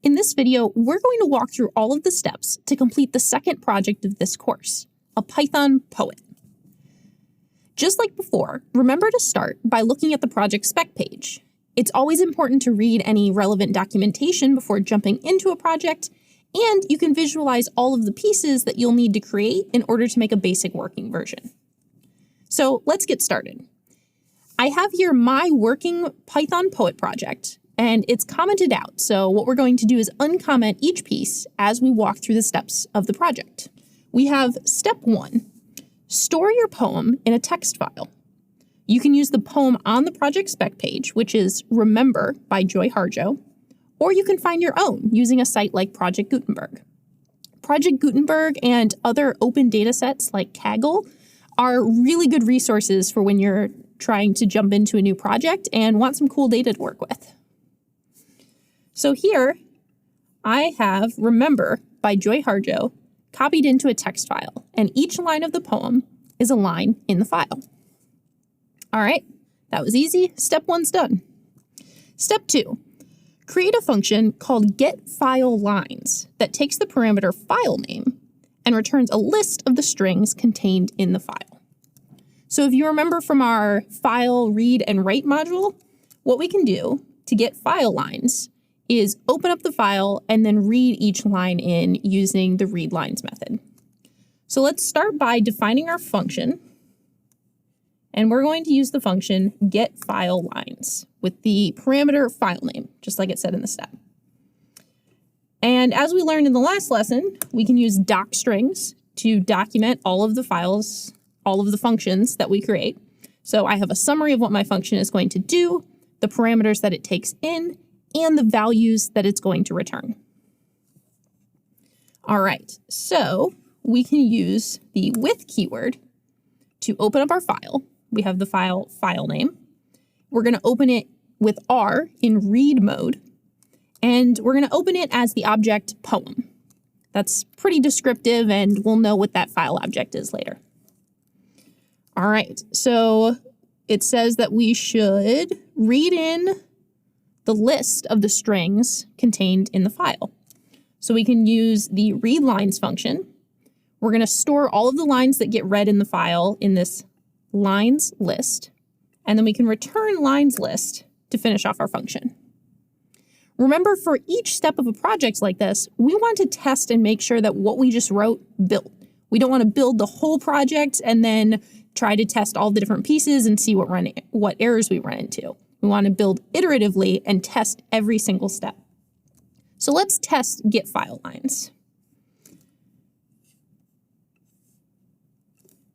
In this video, we're going to walk through all of the steps to complete the second project of this course, a Python poet. Just like before, remember to start by looking at the project spec page. It's always important to read any relevant documentation before jumping into a project, and you can visualize all of the pieces that you'll need to create in order to make a basic working version. So let's get started. I have here my working Python poet project, and it's commented out. So what we're going to do is uncomment each piece as we walk through the steps of the project. We have step 1, store your poem in a text file. You can use the poem on the project spec page, which is Remember by Joy Harjo, or you can find your own using a site like Project Gutenberg. Project Gutenberg and other open data sets like Kaggle are really good resources for when you're trying to jump into a new project and want some cool data to work with. So here I have Remember by Joy Harjo copied into a text file, and each line of the poem is a line in the file. All right, that was easy. Step 1's done. Step 2, create a function called getFileLines that takes the parameter file name and returns a list of the strings contained in the file. So if you remember from our file read and write module, what we can do to get file lines is open up the file and then read each line in using the readLines method. So let's start by defining our function, and we're going to use the function getFileLines with the parameter file name, just like it said in the step. And as we learned in the last lesson, we can use docstrings to document all of the files, all of the functions that we create. So I have a summary of what my function is going to do, the parameters that it takes in, and the values that it's going to return. All right, so we can use the with keyword to open up our file. We have the file name. We're going to open it with R in read mode, and we're going to open it as the object poem. That's pretty descriptive, and we'll know what that file object is later. All right, so it says that we should read in the list of the strings contained in the file. So we can use the readLines function. We're going to store all of the lines that get read in the file in this lines list, and then we can return lines list to finish off our function. Remember, for each step of a project like this, we want to test and make sure that what we just wrote built. We don't want to build the whole project and then try to test all the different pieces and see what errors we run into. We want to build iteratively and test every single step. So let's test getFileLines.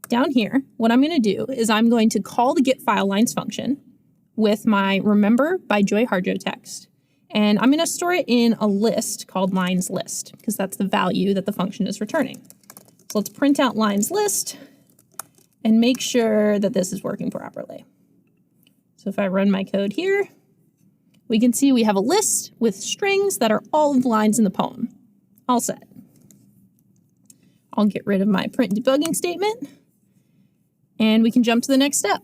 Down here, what I'm going to do is I'm going to call the getFileLines function with my Remember by Joy Harjo text. And I'm going to store it in a list called linesList, because that's the value that the function is returning. So let's print out linesList and make sure that this is working properly. So if I run my code here, we can see we have a list with strings that are all of the lines in the poem. All set. I'll get rid of my print debugging statement, and we can jump to the next step.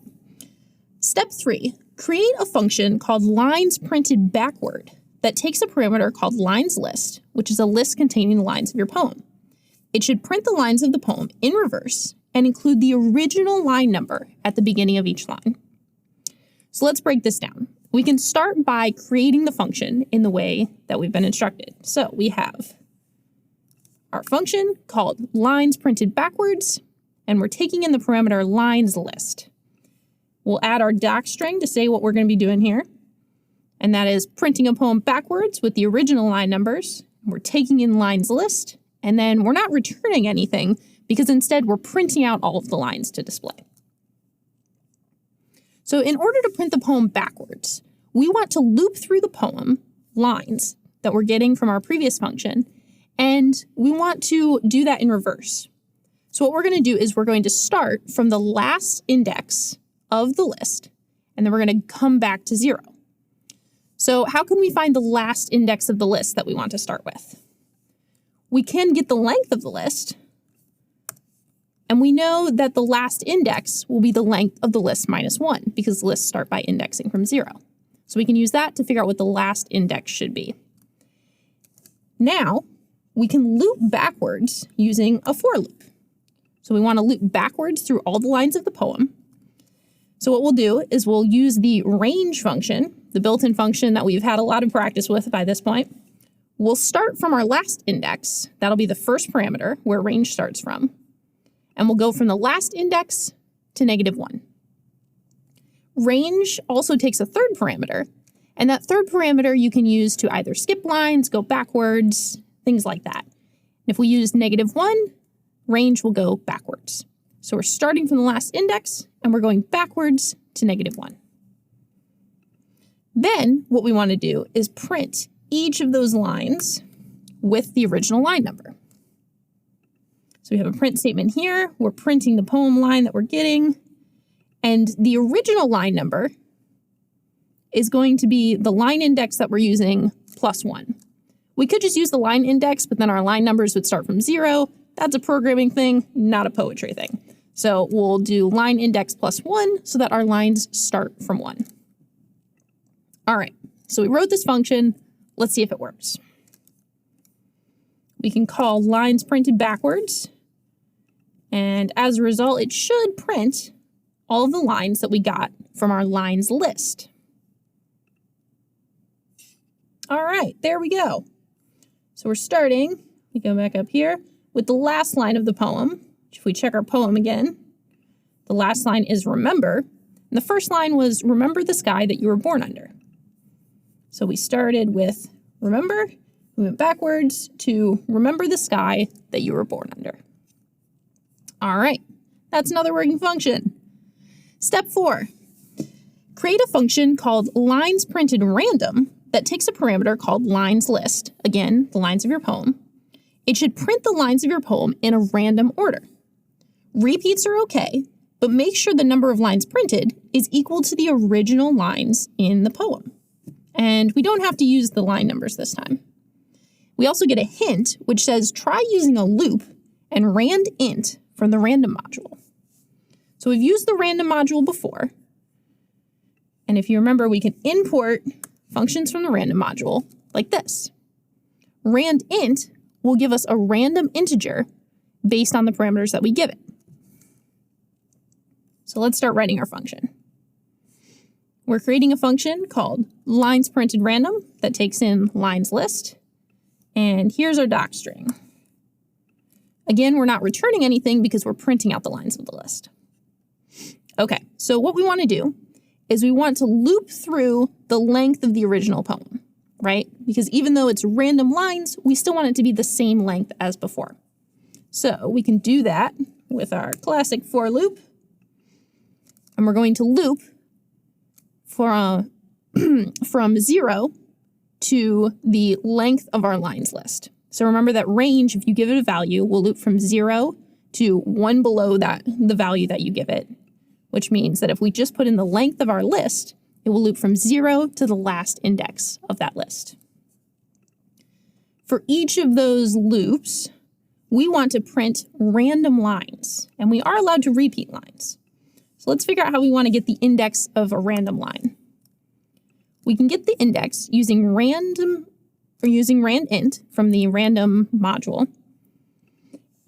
Step 3, create a function called linesPrintedBackward that takes a parameter called linesList, which is a list containing the lines of your poem. It should print the lines of the poem in reverse and include the original line number at the beginning of each line. So let's break this down. We can start by creating the function in the way that we've been instructed. So we have our function called linesPrintedBackward, and we're taking in the parameter linesList. We'll add our docstring to say what we're going to be doing here, and that is printing a poem backwards with the original line numbers. We're taking in linesList, and then we're not returning anything because instead we're printing out all of the lines to display. So in order to print the poem backwards, we want to loop through the poem lines that we're getting from our previous function, and we want to do that in reverse. So what we're going to do is we're going to start from the last index of the list, and then we're going to come back to 0. So how can we find the last index of the list that we want to start with? We can get the length of the list, and we know that the last index will be the length of the list minus 1 because lists start by indexing from 0. So we can use that to figure out what the last index should be. Now, we can loop backwards using a for loop. So we want to loop backwards through all the lines of the poem. So what we'll do is we'll use the range function, the built-in function that we've had a lot of practice with by this point. We'll start from our last index. That'll be the first parameter where range starts from. And we'll go from the last index to -1. Range also takes a third parameter, and that third parameter you can use to either skip lines, go backwards, things like that. And if we use -1, range will go backwards. So we're starting from the last index, and we're going backwards to -1. Then what we want to do is print each of those lines with the original line number. So we have a print statement here. We're printing the poem line that we're getting, and the original line number is going to be the line index that we're using +1. We could just use the line index, but then our line numbers would start from 0. That's a programming thing, not a poetry thing. So we'll do line index +1 so that our lines start from 1. All right, so we wrote this function. Let's see if it works. We can call lines printed backwards, and as a result, it should print all of the lines that we got from our lines list. All right, there we go. So we're starting, we go back up here, with the last line of the poem. If we check our poem again, the last line is remember, and the first line was remember the sky that you were born under. So we started with remember, we went backwards to remember the sky that you were born under. All right, that's another working function. Step 4, create a function called lines printed random that takes a parameter called lines list, again, the lines of your poem. It should print the lines of your poem in a random order. Repeats are okay, but make sure the number of lines printed is equal to the original lines in the poem. And we don't have to use the line numbers this time. We also get a hint, which says try using a loop and randint from the random module. So we've used the random module before. And if you remember, we can import functions from the random module like this. Randint will give us a random integer based on the parameters that we give it. So let's start writing our function. We're creating a function called lines printed random that takes in lines list. And here's our doc string. Again, we're not returning anything because we're printing out the lines of the list. Okay, so what we want to do is we want to loop through the length of the original poem, right? Because even though it's random lines, we still want it to be the same length as before. So we can do that with our classic for loop. And we're going to loop from 0 to the length of our lines list. So remember that range, if you give it a value, will loop from 0 to 1 below that, the value that you give it, which means that if we just put in the length of our list, it will loop from 0 to the last index of that list. For each of those loops, we want to print random lines, and we are allowed to repeat lines. So let's figure out how we want to get the index of a random line. We can get the index using randint from the random module.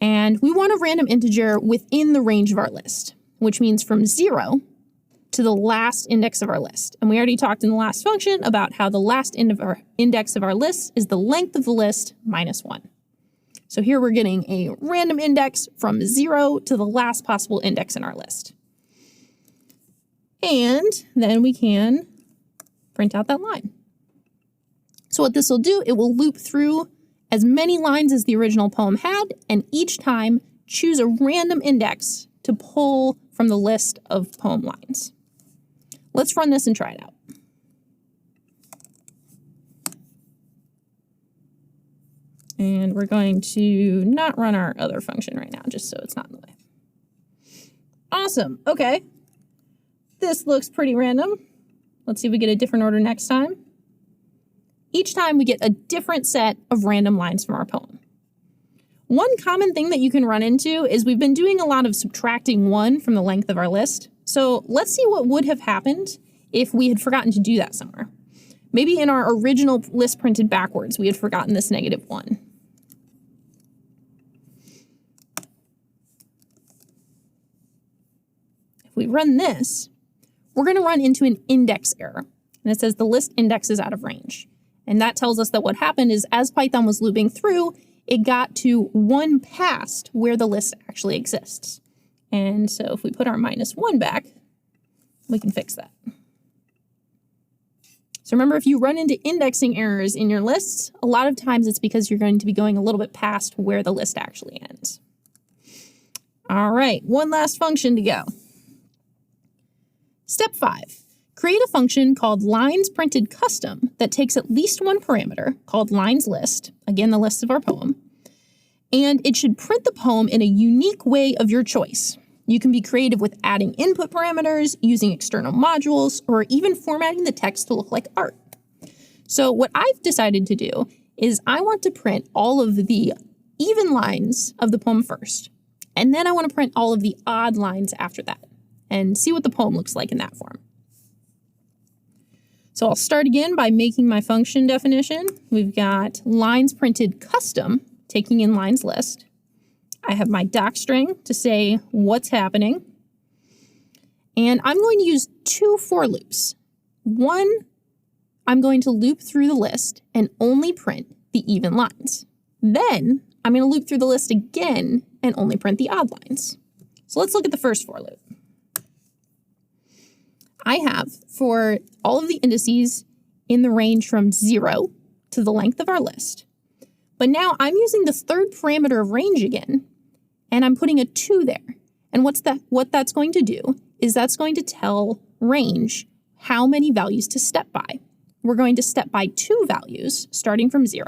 And we want a random integer within the range of our list, which means from 0 to the last index of our list. And we already talked in the last function about how the last index of our list is the length of the list minus 1. So here we're getting a random index from 0 to the last possible index in our list. And then we can print out that line. So what this will do, it will loop through as many lines as the original poem had, and each time choose a random index to pull from the list of poem lines. Let's run this and try it out. And we're going to not run our other function right now, just so it's not in the way. Awesome, okay. This looks pretty random. Let's see if we get a different order next time. Each time we get a different set of random lines from our poem. One common thing that you can run into is we've been doing a lot of subtracting 1 from the length of our list. So let's see what would have happened if we had forgotten to do that somewhere. Maybe in our original list printed backwards, we had forgotten this -1. If we run this, we're going to run into an index error. And it says the list index is out of range. And that tells us that what happened is as Python was looping through, it got to 1 past where the list actually exists. And so if we put our -1 back, we can fix that. So remember, if you run into indexing errors in your lists, a lot of times it's because you're going to be going a little bit past where the list actually ends. All right, one last function to go. Step 5, create a function called linesPrintedCustom that takes at least one parameter called linesList, again, the list of our poem, and it should print the poem in a unique way of your choice. You can be creative with adding input parameters, using external modules, or even formatting the text to look like art. So what I've decided to do is I want to print all of the even lines of the poem first, and then I want to print all of the odd lines after that, and see what the poem looks like in that form. So I'll start again by making my function definition. We've got linesPrintedCustom, taking in linesList. I have my docstring to say what's happening. And I'm going to use 2 for loops. One, I'm going to loop through the list and only print the even lines. Then I'm going to loop through the list again and only print the odd lines. So let's look at the first for loop. I have for all of the indices in the range from 0 to the length of our list. But now I'm using the third parameter of range again, and I'm putting a 2 there. And what that's going to do is that's going to tell range how many values to step by. We're going to step by 2 values starting from 0,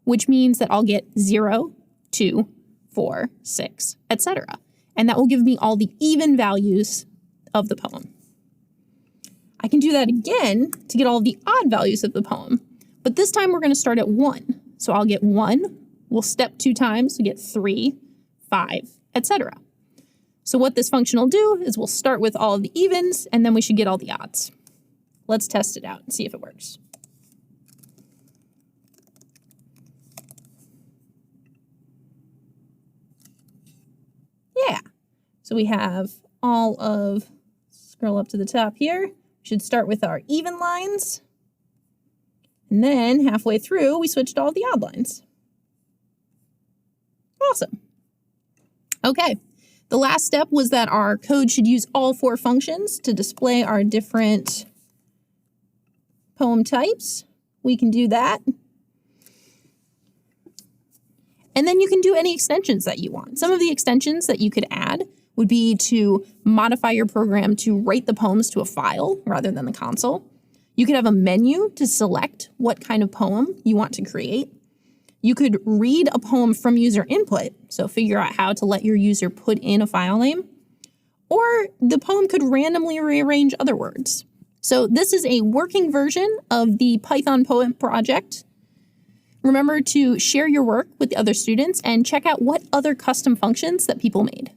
which means that I'll get 0, 2, 4, 6, etc. And that will give me all the even values of the poem. I can do that again to get all the odd values of the poem, but this time we're going to start at 1. So I'll get 1, we'll step 2 times, we get 3, 5, etc. So what this function will do is we'll start with all of the evens, and then we should get all the odds. Let's test it out and see if it works. Yeah, so we have all of, scroll up to the top here, should start with our even lines, and then halfway through, we switched to all the odd lines. Awesome. Okay, the last step was that our code should use all 4 functions to display our different poem types. We can do that. And then you can do any extensions that you want. Some of the extensions that you could add would be to modify your program to write the poems to a file rather than the console. You could have a menu to select what kind of poem you want to create. You could read a poem from user input, so figure out how to let your user put in a file name. Or the poem could randomly rearrange other words. So this is a working version of the Python Poem project. Remember to share your work with the other students and check out what other custom functions that people made.